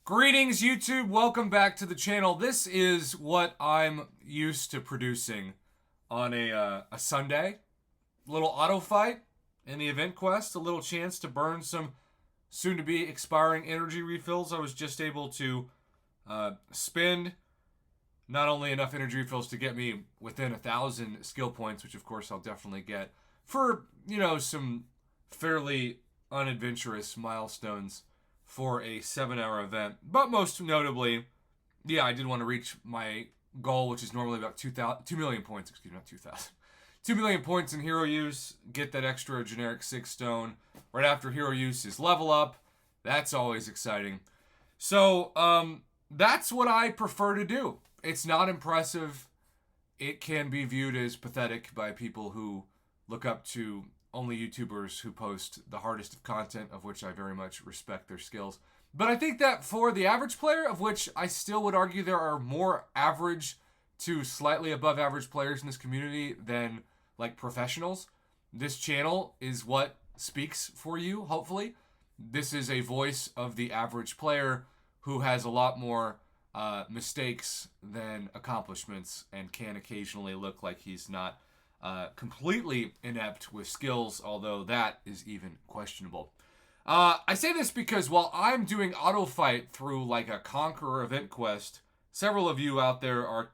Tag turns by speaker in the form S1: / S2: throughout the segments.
S1: Greetings, YouTube. Welcome back to the channel. This is what I'm used to producing on a Sunday. A little auto fight in the event quest. A little chance to burn some soon-to-be expiring energy refills. I was just able to spend not only enough energy refills to get me within 1,000 skill points, which of course I'll definitely get, for, some fairly unadventurous milestones for a 7-hour event. But most notably, I did want to reach my goal, which is normally about 2 million points, not 2,000. 2 million points in hero use, get that extra generic 6 stone. Right after hero use is level up. That's always exciting. So, that's what I prefer to do. It's not impressive. It can be viewed as pathetic by people who look up to only YouTubers who post the hardest of content, of which I very much respect their skills. But I think that for the average player, of which I still would argue there are more average to slightly above average players in this community than like professionals, this channel is what speaks for you, hopefully. This is a voice of the average player who has a lot more mistakes than accomplishments and can occasionally look like he's not completely inept with skills, although that is even questionable. I say this because while I'm doing auto fight through like a Conqueror event quest, several of you out there are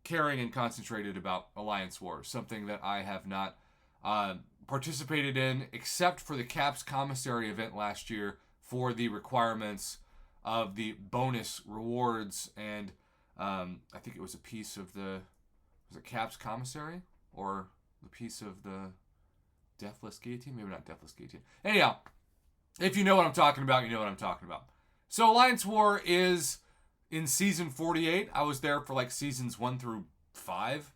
S1: caring and concentrated about Alliance War, something that I have not participated in except for the Caps Commissary event last year for the requirements of the bonus rewards, and I think it was a piece of the, was it Caps Commissary? Or the piece of the Deathless Guillotine? Maybe not Deathless Guillotine. Anyhow, if you know what I'm talking about, you know what I'm talking about. So Alliance War is in season 48. I was there for like seasons 1 through 5.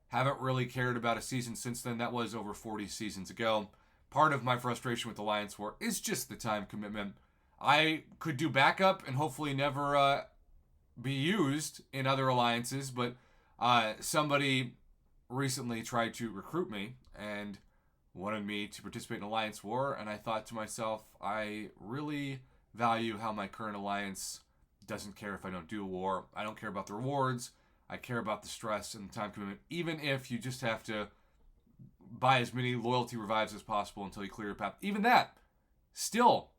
S1: Haven't really cared about a season since then. That was over 40 seasons ago. Part of my frustration with Alliance War is just the time commitment. I could do backup and hopefully never be used in other alliances, but somebody recently tried to recruit me and wanted me to participate in Alliance War, and I thought to myself, I really value how my current alliance doesn't care if I don't do a war. I don't care about the rewards. I care about the stress and the time commitment, even if you just have to buy as many loyalty revives as possible until you clear your path. Even that, still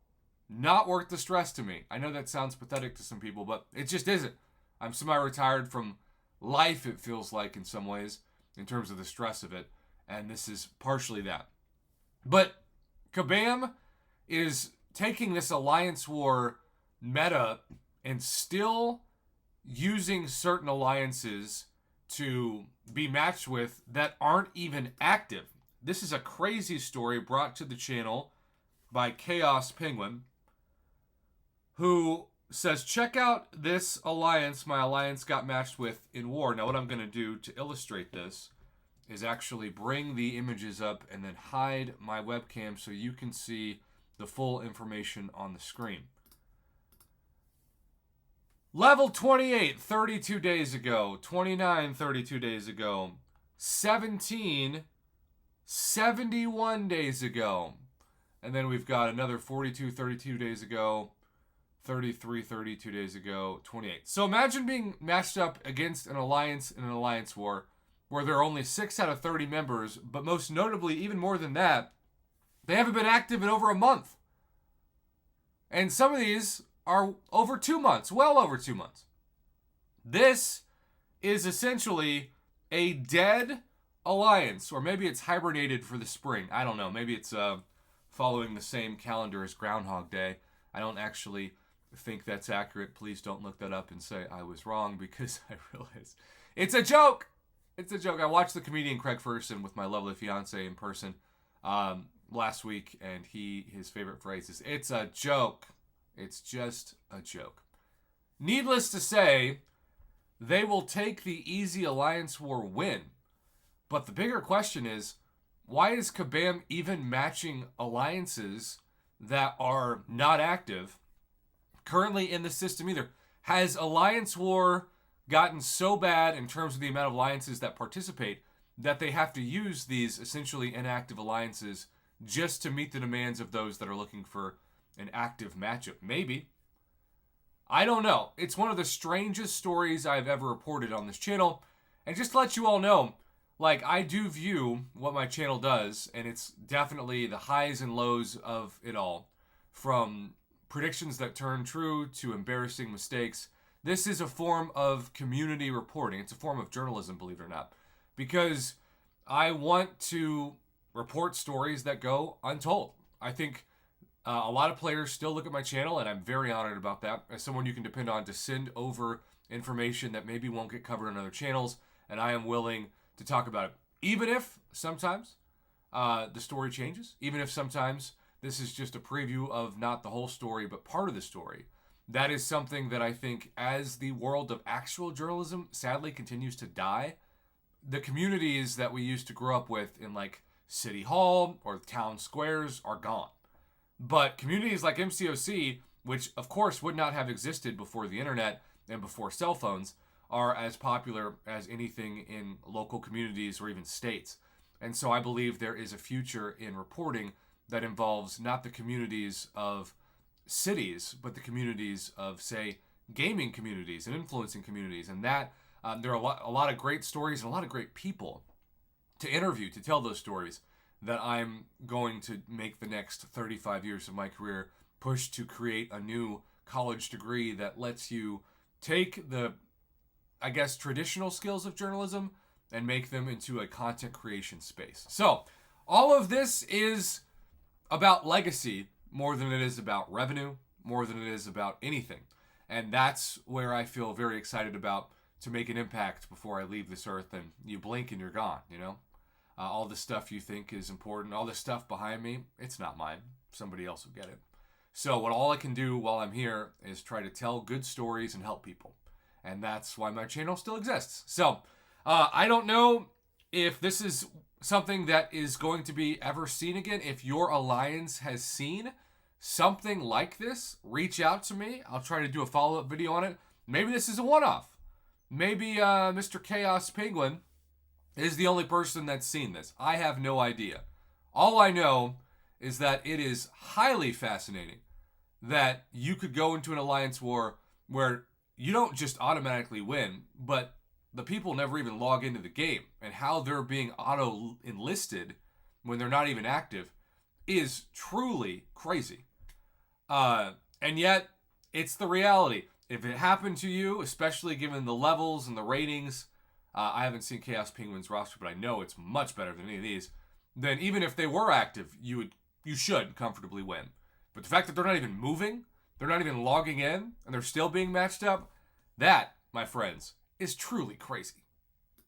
S1: not worth the stress to me. I know that sounds pathetic to some people, but it just isn't. I'm semi-retired from life, it feels like, in some ways, in terms of the stress of it, and this is partially that. But Kabam is taking this Alliance War meta and still using certain alliances to be matched with that aren't even active. This is a crazy story brought to the channel by Chaos Penguin, who says, check out this alliance my alliance got matched with in war. Now what I'm going to do to illustrate this is actually bring the images up and then hide my webcam so you can see the full information on the screen. Level 28, 32 days ago. 29, 32 days ago. 17, 71 days ago. And then we've got another 42, 32 days ago. 33, 32 days ago, 28. So imagine being matched up against an alliance in an alliance war where there are only 6 out of 30 members, but most notably, even more than that, they haven't been active in over a month. And some of these are over 2 months, well over 2 months. This is essentially a dead alliance, or maybe it's hibernated for the spring. I don't know. Maybe it's following the same calendar as Groundhog Day. I don't actually think that's accurate. Please don't look that up and say I was wrong, because I realize it's a joke. It's a joke. I watched the comedian Craig Ferguson with my lovely fiance in person last week, and his favorite phrase is, it's a joke. It's just a joke. Needless to say, they will take the easy Alliance War win. But the bigger question is, why is Kabam even matching alliances that are not active currently in the system either? Has Alliance War gotten so bad in terms of the amount of alliances that participate that they have to use these essentially inactive alliances just to meet the demands of those that are looking for an active matchup? Maybe. I don't know. It's one of the strangest stories I've ever reported on this channel. And just to let you all know, like, I do view what my channel does, and it's definitely the highs and lows of it all. From predictions that turn true to embarrassing mistakes. This is a form of community reporting. It's a form of journalism, believe it or not. Because I want to report stories that go untold. I think a lot of players still look at my channel, and I'm very honored about that. As someone you can depend on to send over information that maybe won't get covered on other channels, and I am willing to talk about it. Even if sometimes the story changes, even if sometimes this is just a preview of not the whole story, but part of the story. That is something that I think, as the world of actual journalism sadly continues to die, the communities that we used to grow up with in like City Hall or town squares are gone. But communities like MCOC, which of course would not have existed before the internet and before cell phones, are as popular as anything in local communities or even states. And so I believe there is a future in reporting that involves not the communities of cities, but the communities of, say, gaming communities and influencing communities. And that there are a lot of great stories and a lot of great people to interview, to tell those stories, that I'm going to make the next 35 years of my career push to create a new college degree that lets you take the, I guess, traditional skills of journalism and make them into a content creation space. So all of this is about legacy more than it is about revenue, more than it is about anything. And that's where I feel very excited about, to make an impact before I leave this earth and you blink and you're gone, you know? All the stuff you think is important, all the stuff behind me, it's not mine. Somebody else will get it. So all I can do while I'm here is try to tell good stories and help people. And that's why my channel still exists. So I don't know if this is something that is going to be ever seen again. If your alliance has seen something like this, reach out to me. I'll try to do a follow-up video on it. Maybe this is a one-off. Maybe Mr. Chaos Penguin is the only person that's seen this. I have no idea. All I know is that it is highly fascinating that you could go into an alliance war where you don't just automatically win, but the people never even log into the game, and how they're being auto-enlisted when they're not even active is truly crazy. And yet, it's the reality. If it happened to you, especially given the levels and the ratings, I haven't seen Chaos Penguin's roster, but I know it's much better than any of these, then even if they were active, you should comfortably win. But the fact that they're not even moving, they're not even logging in, and they're still being matched up, that, my friends, is truly crazy.